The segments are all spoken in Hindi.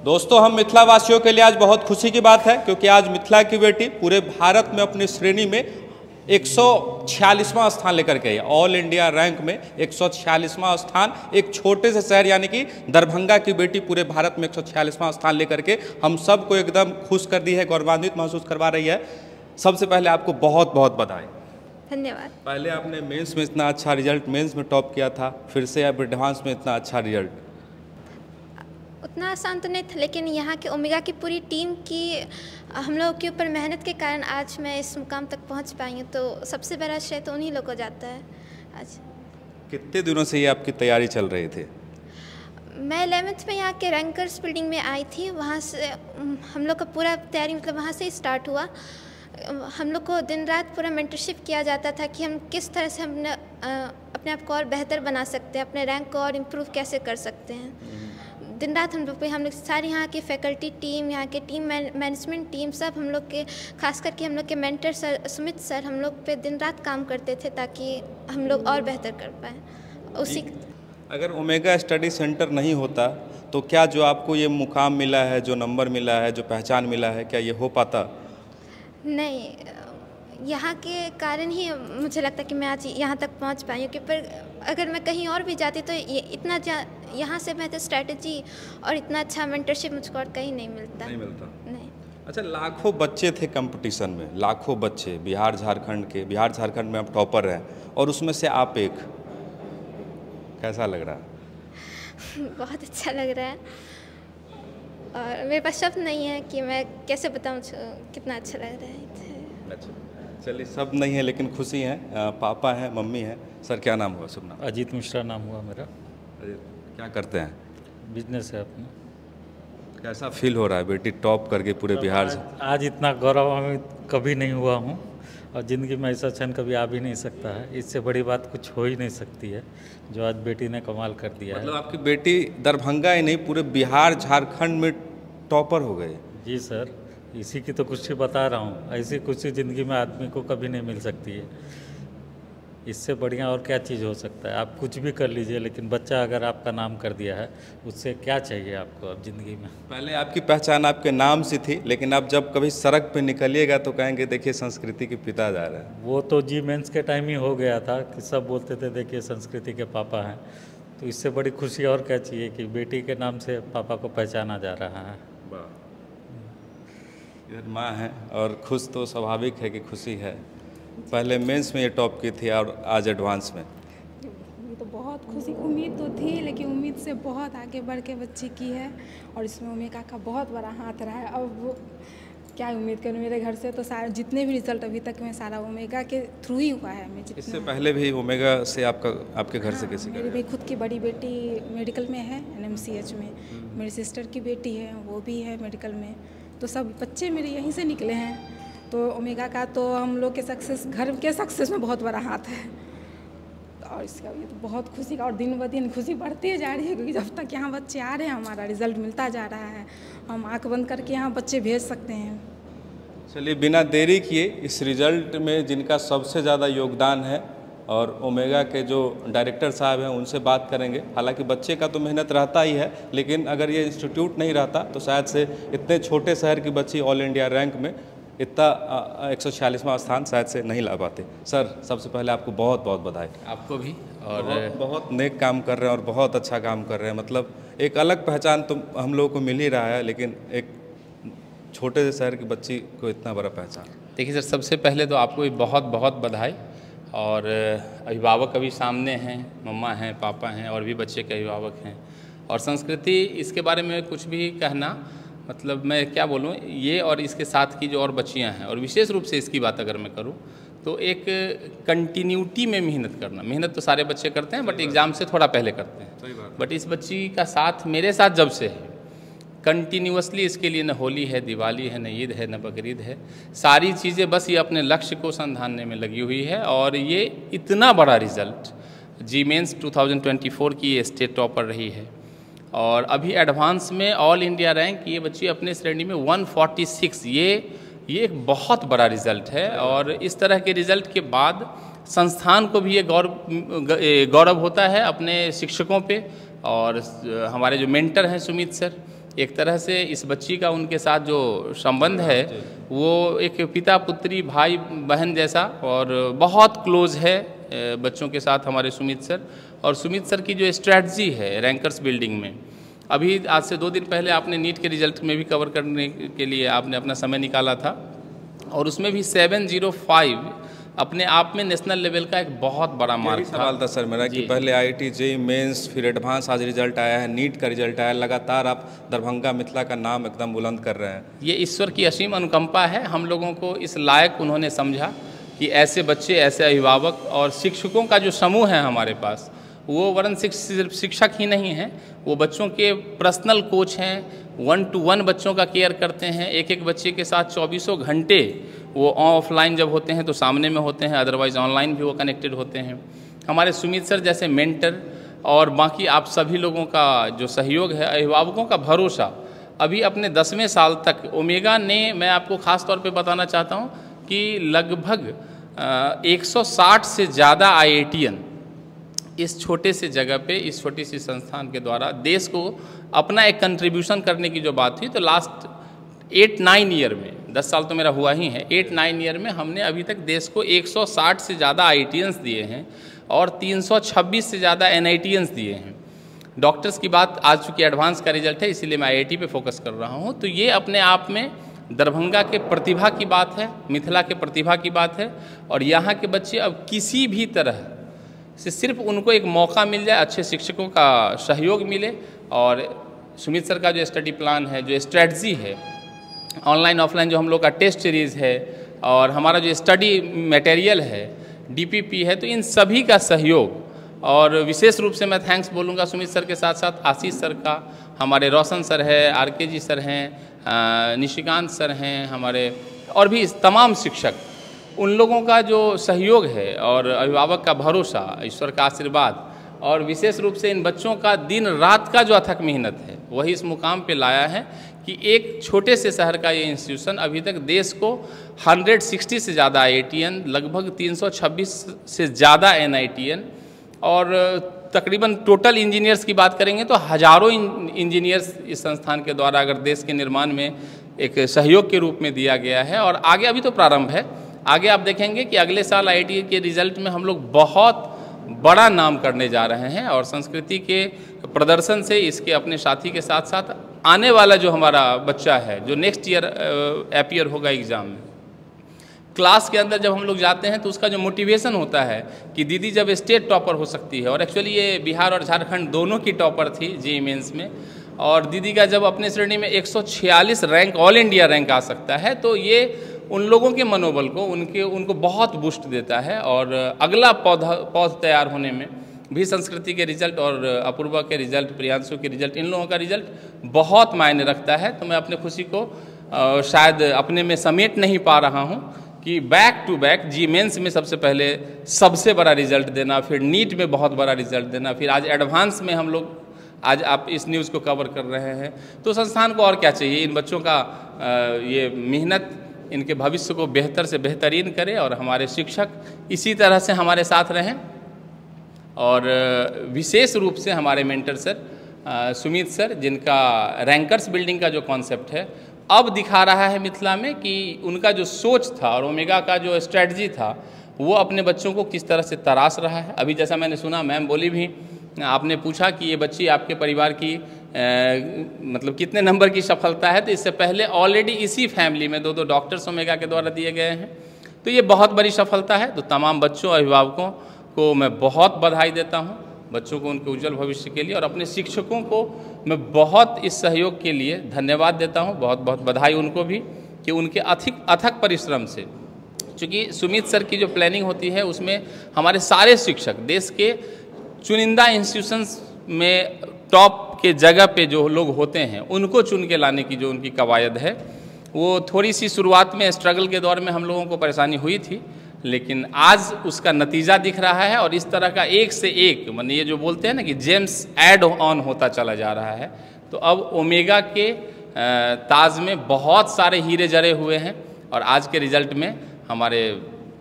दोस्तों, हम मिथिला वासियों के लिए आज बहुत खुशी की बात है, क्योंकि आज मिथिला की बेटी पूरे भारत में अपनी श्रेणी में 146वां स्थान लेकर के आई। ऑल इंडिया रैंक में 146वां स्थान, एक छोटे से शहर यानी कि दरभंगा की बेटी पूरे भारत में 146वां स्थान लेकर के हम सबको एकदम खुश कर दी है, गौरवान्वित महसूस करवा रही है। सबसे पहले आपको बहुत बहुत बधाई। धन्यवाद। पहले आपने मेंस में इतना अच्छा रिजल्ट, मेंस में टॉप किया था, फिर से अब एडवांस में इतना अच्छा रिजल्ट। उतना आसान तो नहीं था, लेकिन यहाँ के ओमेगा की पूरी टीम की हम लोगों के ऊपर मेहनत के कारण आज मैं इस मुकाम तक पहुँच पाई हूँ, तो सबसे बड़ा श्रेय तो उन्हीं लोग को जाता है। आज कितने दिनों से ये आपकी तैयारी चल रही थी? मैं 11th में यहाँ के रैंकर्स बिल्डिंग में आई थी, वहाँ से हम लोग का पूरा तैयारी मतलब वहाँ से ही स्टार्ट हुआ। हम लोग को दिन रात पूरा मेंटरशिप किया जाता था कि हम किस तरह से अपने आप को और बेहतर बना सकते हैं, अपने रैंक को और इम्प्रूव कैसे कर सकते हैं। दिन रात हम लोग सारी यहाँ की फैकल्टी टीम, यहाँ के टीम मैनेजमेंट टीम, सब हम लोग के, खास करके हम लोग के मेंटर सर सुमित सर हम लोग पे दिन रात काम करते थे ताकि हम लोग और बेहतर कर पाएँ। उसी अगर ओमेगा स्टडी सेंटर नहीं होता तो क्या जो आपको ये मुकाम मिला है, जो नंबर मिला है, जो पहचान मिला है, क्या ये हो पाता? नहीं, यहाँ के कारण ही मुझे लगता है कि मैं आज यहाँ तक पहुँच पाई हूँ। कि पर अगर मैं कहीं और भी जाती तो ये इतना यहाँ से बेहतर स्ट्रैटेजी और इतना अच्छा मेंटरशिप मुझको और कहीं नहीं मिलता। नहीं। अच्छा, लाखों बच्चे थे कंपटीशन में, लाखों बच्चे बिहार झारखंड में आप टॉपर हैं और उसमें से आप एक, कैसा लग रहा है? बहुत अच्छा लग रहा है और मेरे पास शब्द नहीं है कि मैं कैसे बताऊँ कितना अच्छा लग रहा है। अच्छा, चलिए, सब नहीं है लेकिन खुशी है। पापा हैं, मम्मी हैं। सर, क्या नाम हुआ? शुभ नाम? अजीत मिश्रा नाम हुआ मेरा। अजीत, क्या करते हैं? बिजनेस है अपना। कैसा फील हो रहा है बेटी टॉप करके पूरे बिहार से? आज इतना गौरव हमें कभी नहीं हुआ हूँ और ज़िंदगी में ऐसा क्षण कभी आ भी नहीं सकता है। इससे बड़ी बात कुछ हो ही नहीं सकती है जो आज बेटी ने कमाल कर दिया है। मतलब आपकी बेटी दरभंगा ही नहीं, पूरे बिहार झारखंड में टॉपर हो गई? जी सर, इसी की तो खुशी बता रहा हूँ। ऐसी खुशी ज़िंदगी में आदमी को कभी नहीं मिल सकती है। इससे बढ़िया और क्या चीज़ हो सकता है? आप कुछ भी कर लीजिए, लेकिन बच्चा अगर आपका नाम कर दिया है, उससे क्या चाहिए आपको अब ज़िंदगी में? पहले आपकी पहचान आपके नाम से थी, लेकिन अब जब कभी सड़क पे निकलिएगा तो कहेंगे देखिए संस्कृति के पिता जा रहे हैं। वो तो जी मेंस के टाइम ही हो गया था कि सब बोलते थे देखिए संस्कृति के पापा हैं। तो इससे बड़ी खुशी और क्या चाहिए कि बेटी के नाम से पापा को पहचाना जा रहा है। इधर माँ है और खुश तो स्वाभाविक है कि खुशी है। पहले मेंस में ये टॉप की थी और आज एडवांस में। ये तो बहुत खुशी, उम्मीद तो थी लेकिन उम्मीद से बहुत आगे बढ़ के बच्चे की है और इसमें ओमेगा का बहुत बड़ा हाथ रहा है। अब वो क्या उम्मीद करूँ, मेरे घर से तो सारे जितने भी रिजल्ट अभी तक में सारा ओमेगा के थ्रू ही हुआ है। इससे पहले भी ओमेगा से आपके घर से किसी? मेरी भी खुद की बड़ी बेटी मेडिकल में है, NMCH में। मेरी सिस्टर की बेटी है, वो भी है मेडिकल में। तो सब बच्चे मेरे यहीं से निकले हैं। तो ओमेगा का तो हम लोग के सक्सेस, घर के सक्सेस में बहुत बड़ा हाथ है और इसका ये तो बहुत खुशी का, और दिन ब दिन खुशी बढ़ती जा रही है क्योंकि जब तक यहाँ बच्चे आ रहे हैं हमारा रिजल्ट मिलता जा रहा है। हम आंख बंद करके यहाँ बच्चे भेज सकते हैं। चलिए, बिना देरी किए इस रिजल्ट में जिनका सबसे ज़्यादा योगदान है और ओमेगा के जो डायरेक्टर साहब हैं उनसे बात करेंगे। हालांकि बच्चे का तो मेहनत रहता ही है, लेकिन अगर ये इंस्टीट्यूट नहीं रहता तो शायद से इतने छोटे शहर की बच्ची ऑल इंडिया रैंक में इतना 146वां स्थान शायद से नहीं ला पाते। सर, सबसे पहले आपको बहुत बहुत बधाई। आपको भी। और बहुत नेक काम कर रहे हैं और बहुत अच्छा काम कर रहे हैं। मतलब एक अलग पहचान तो हम लोगों को मिल ही रहा है, लेकिन एक छोटे से शहर की बच्ची को इतना बड़ा पहचान। देखिए सर, सबसे पहले तो आपको भी बहुत बहुत बधाई। और अभिभावक अभी सामने हैं, मम्मा हैं, पापा हैं और भी बच्चे के अभिभावक हैं। और संस्कृति, इसके बारे में कुछ भी कहना, मतलब मैं क्या बोलूँ, ये और इसके साथ की जो और बच्चियाँ हैं, और विशेष रूप से इसकी बात अगर मैं करूँ तो एक कंटिन्यूटी में मेहनत करना। मेहनत तो सारे बच्चे करते हैं बट एग्ज़ाम से थोड़ा पहले करते हैं। बट इस बच्ची का साथ मेरे साथ जब से है कंटिन्यूअसली, इसके लिए न होली है, दिवाली है, न ईद है, न बकरीद है, सारी चीज़ें बस ये अपने लक्ष्य को संधानने में लगी हुई है। और ये इतना बड़ा रिज़ल्ट, जी मेंस 2024 की ये स्टेट टॉपर रही है और अभी एडवांस में ऑल इंडिया रैंक ये बच्ची अपने श्रेणी में 146। ये एक बहुत बड़ा रिज़ल्ट है और इस तरह के रिज़ल्ट के बाद संस्थान को भी ये गौरव होता है अपने शिक्षकों पे। और हमारे जो मेंटर हैं सुमित सर, एक तरह से इस बच्ची का उनके साथ जो संबंध है वो एक पिता पुत्री भाई बहन जैसा और बहुत क्लोज है बच्चों के साथ हमारे सुमित सर। और सुमित सर की जो स्ट्रैटेजी है रैंकर्स बिल्डिंग में, अभी आज से 2 दिन पहले आपने नीट के रिजल्ट में भी कवर करने के लिए आपने अपना समय निकाला था और उसमें भी 705 अपने आप में नेशनल लेवल का एक बहुत बड़ा मार्क सवाल था सर मेरा कि पहले IIT JEE मेंस फिर एडवांस आज रिजल्ट आया है, नीट का रिजल्ट आया, लगातार आप दरभंगा मिथिला का नाम एकदम बुलंद कर रहे हैं। ये ईश्वर की असीम अनुकंपा है, हम लोगों को इस लायक उन्होंने समझा कि ऐसे बच्चे, ऐसे अभिभावक और शिक्षकों का जो समूह है हमारे पास, वो वरन सिर्फ शिक्षक ही नहीं हैं, वो बच्चों के पर्सनल कोच हैं, 1-to-1 बच्चों का केयर करते हैं। एक बच्चे के साथ 24 घंटे वो ऑफलाइन जब होते हैं तो सामने में होते हैं, अदरवाइज़ ऑनलाइन भी वो कनेक्टेड होते हैं। हमारे सुमित सर जैसे मेंटर और बाकी आप सभी लोगों का जो सहयोग है, अभिभावकों का भरोसा, अभी अपने 10वें साल तक ओमेगा ने, मैं आपको ख़ास तौर पे बताना चाहता हूँ कि लगभग 160 से ज़्यादा IITian इस छोटे से जगह पे, इस छोटी सी संस्थान के द्वारा देश को अपना एक कंट्रीब्यूशन करने की जो बात थी, तो लास्ट 8-9 ईयर में, 10 साल तो मेरा हुआ ही है, 8-9 ईयर में हमने अभी तक देश को 160 से ज़्यादा IITians दिए हैं और 326 से ज़्यादा NITians दिए हैं। डॉक्टर्स की बात आज चूँकि एडवांस का रिजल्ट है इसीलिए मैं IIT पे फोकस कर रहा हूँ। तो ये अपने आप में दरभंगा के प्रतिभा की बात है, मिथिला के प्रतिभा की बात है। और यहाँ के बच्चे अब किसी भी तरह से सिर्फ उनको एक मौका मिल जाए, अच्छे शिक्षकों का सहयोग मिले और सुमित सर का जो स्टडी प्लान है, जो स्ट्रेटजी है, ऑनलाइन ऑफलाइन जो हम लोग का टेस्ट सीरीज़ है और हमारा जो स्टडी मटेरियल है, DPP है, तो इन सभी का सहयोग। और विशेष रूप से मैं थैंक्स बोलूँगा सुमित सर के साथ साथ आशीष सर का, हमारे रोशन सर है, RK जी सर हैं, निशिकांत सर हैं हमारे, और भी तमाम शिक्षक, उन लोगों का जो सहयोग है और अभिभावक का भरोसा, ईश्वर का आशीर्वाद और विशेष रूप से इन बच्चों का दिन रात का जो अथक मेहनत है, वही इस मुकाम पे लाया है कि एक छोटे से शहर का ये इंस्टीट्यूशन अभी तक देश को 160 से ज़्यादा IITian, लगभग 326 से ज़्यादा NITian और तकरीबन टोटल इंजीनियर्स की बात करेंगे तो हज़ारों इंजीनियर्स इस संस्थान के द्वारा अगर देश के निर्माण में एक सहयोग के रूप में दिया गया है। और आगे अभी तो प्रारंभ है, आगे आप देखेंगे कि अगले साल IIT के रिजल्ट में हम लोग बहुत बड़ा नाम करने जा रहे हैं और संस्कृति के प्रदर्शन से इसके अपने साथी के साथ साथ आने वाला जो हमारा बच्चा है, जो नेक्स्ट ईयर अपीयर होगा एग्ज़ाम में, क्लास के अंदर जब हम लोग जाते हैं तो उसका जो मोटिवेशन होता है कि दीदी जब स्टेट टॉपर हो सकती है, और एक्चुअली ये बिहार और झारखंड दोनों की टॉपर थी JEE मेंस में, और दीदी का जब अपने श्रेणी में 146 रैंक, ऑल इंडिया रैंक आ सकता है, तो ये उन लोगों के मनोबल को, उनको बहुत बूस्ट देता है। और अगला पौध तैयार होने में भी संस्कृति के रिजल्ट और अपूर्वा के रिजल्ट, प्रियांशु के रिजल्ट, इन लोगों का रिजल्ट बहुत मायने रखता है। तो मैं अपने खुशी को शायद अपने में समेट नहीं पा रहा हूँ कि back to back JEE mains में सबसे पहले सबसे बड़ा रिजल्ट देना, फिर नीट में बहुत बड़ा रिजल्ट देना, फिर आज एडवांस में हम लोग, आज आप इस न्यूज़ को कवर कर रहे हैं। तो संस्थान को और क्या चाहिए, इन बच्चों का ये मेहनत इनके भविष्य को बेहतर से बेहतरीन करे और हमारे शिक्षक इसी तरह से हमारे साथ रहें। और विशेष रूप से हमारे मेंटर सर सुमित सर, जिनका रैंकर्स बिल्डिंग का जो कॉन्सेप्ट है अब दिखा रहा है मिथिला में कि उनका जो सोच था और ओमेगा का जो स्ट्रेटजी था वो अपने बच्चों को किस तरह से तराश रहा है। अभी जैसा मैंने सुना, मैम बोली भी, आपने पूछा कि ये बच्ची आपके परिवार की मतलब कितने नंबर की सफलता है, तो इससे पहले ऑलरेडी इसी फैमिली में 2 डॉक्टर्स ओमेगा के द्वारा दिए गए हैं, तो ये बहुत बड़ी सफलता है। तो तमाम बच्चों, अभिभावकों को मैं बहुत बधाई देता हूँ, बच्चों को उनके उज्जवल भविष्य के लिए, और अपने शिक्षकों को मैं बहुत इस सहयोग के लिए धन्यवाद देता हूँ, बहुत बहुत बधाई उनको भी कि उनके अथक परिश्रम से, चूँकि सुमित सर की जो प्लानिंग होती है उसमें हमारे सारे शिक्षक देश के चुनिंदा इंस्टीट्यूशंस में टॉप के जगह पे जो लोग होते हैं उनको चुन के लाने की जो उनकी कवायद है, वो थोड़ी सी शुरुआत में स्ट्रगल के दौर में हम लोगों को परेशानी हुई थी, लेकिन आज उसका नतीजा दिख रहा है। और इस तरह का एक से एक, मतलब ये जो बोलते हैं ना कि जेम्स ऐड ऑन होता चला जा रहा है, तो अब ओमेगा के ताज में बहुत सारे हीरे जड़े हुए हैं। और आज के रिजल्ट में हमारे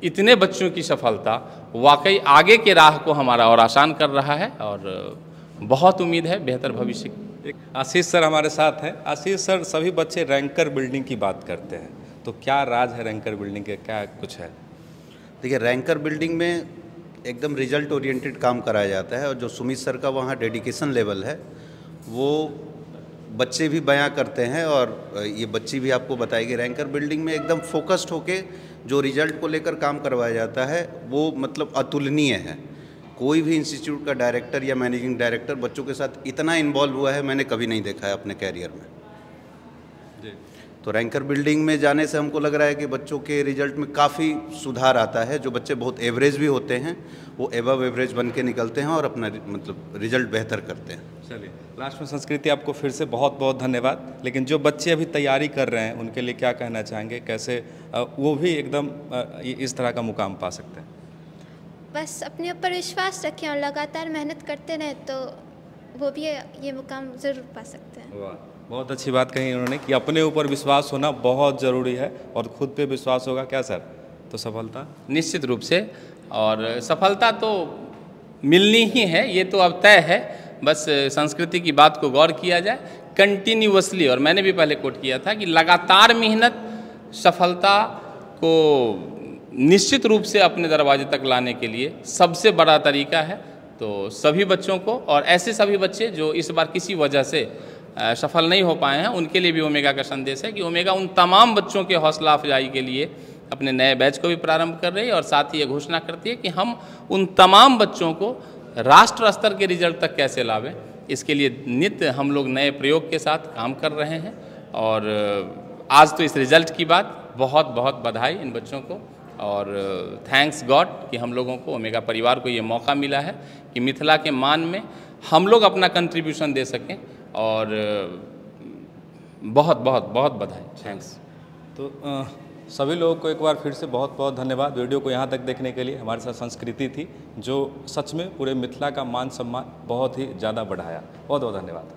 इतने बच्चों की सफलता वाकई आगे के राह को हमारा और आसान कर रहा है, और बहुत उम्मीद है बेहतर भविष्य की। एक आशीष सर हमारे साथ हैं। आशीष सर, सभी बच्चे रैंकर बिल्डिंग की बात करते हैं, तो क्या राज है रैंकर बिल्डिंग के, क्या कुछ है? देखिए, रैंकर बिल्डिंग में एकदम रिजल्ट ओरिएंटेड काम कराया जाता है और जो सुमित सर का वहाँ डेडिकेशन लेवल है वो बच्चे भी बयां करते हैं और ये बच्ची भी आपको बताएगी। रैंकर बिल्डिंग में एकदम फोकस्ड होके जो रिजल्ट को लेकर काम करवाया जाता है वो मतलब अतुलनीय है। कोई भी इंस्टीट्यूट का डायरेक्टर या मैनेजिंग डायरेक्टर बच्चों के साथ इतना इन्वॉल्व हुआ है मैंने कभी नहीं देखा है अपने कैरियर में। तो रैंकर बिल्डिंग में जाने से हमको लग रहा है कि बच्चों के रिजल्ट में काफ़ी सुधार आता है। जो बच्चे बहुत एवरेज भी होते हैं वो एबव एवरेज बन के निकलते हैं और अपना मतलब रिजल्ट बेहतर करते हैं। चलिए, लास्ट में संस्कृति, आपको फिर से बहुत बहुत धन्यवाद। लेकिन जो बच्चे अभी तैयारी कर रहे हैं उनके लिए क्या कहना चाहेंगे, कैसे वो भी एकदम इस तरह का मुकाम पा सकते हैं? बस अपने ऊपर विश्वास रखें और लगातार मेहनत करते रहें तो वो भी ये मुकाम ज़रूर पा सकते हैं। वाह, बहुत अच्छी बात कही उन्होंने कि अपने ऊपर विश्वास होना बहुत ज़रूरी है और खुद पे विश्वास होगा क्या सर तो सफलता निश्चित रूप से, और सफलता तो मिलनी ही है, ये तो अब तय है। बस संस्कृति की बात को गौर किया जाए कंटिन्यूअसली, और मैंने भी पहले कोट किया था कि लगातार मेहनत सफलता को निश्चित रूप से अपने दरवाजे तक लाने के लिए सबसे बड़ा तरीका है। तो सभी बच्चों को, और ऐसे सभी बच्चे जो इस बार किसी वजह से सफल नहीं हो पाए हैं, उनके लिए भी ओमेगा का संदेश है कि ओमेगा उन तमाम बच्चों के हौसला अफजाई के लिए अपने नए बैच को भी प्रारंभ कर रही है और साथ ही ये घोषणा करती है कि हम उन तमाम बच्चों को राष्ट्र स्तर के रिजल्ट तक कैसे लावें, इसके लिए नित्य हम लोग नए प्रयोग के साथ काम कर रहे हैं। और आज तो इस रिजल्ट की बात, बहुत बहुत बधाई इन बच्चों को, और थैंक्स गॉड कि हम लोगों को, ओमेगा परिवार को ये मौका मिला है कि मिथिला के मान में हम लोग अपना कंट्रीब्यूशन दे सकें, और बहुत बहुत बहुत बधाई, थैंक्स। तो सभी लोगों को एक बार फिर से बहुत बहुत धन्यवाद वीडियो को यहाँ तक देखने के लिए। हमारे साथ संस्कृति थी जो सच में पूरे मिथिला का मान सम्मान बहुत ही ज़्यादा बढ़ाया। बहुत बहुत धन्यवाद।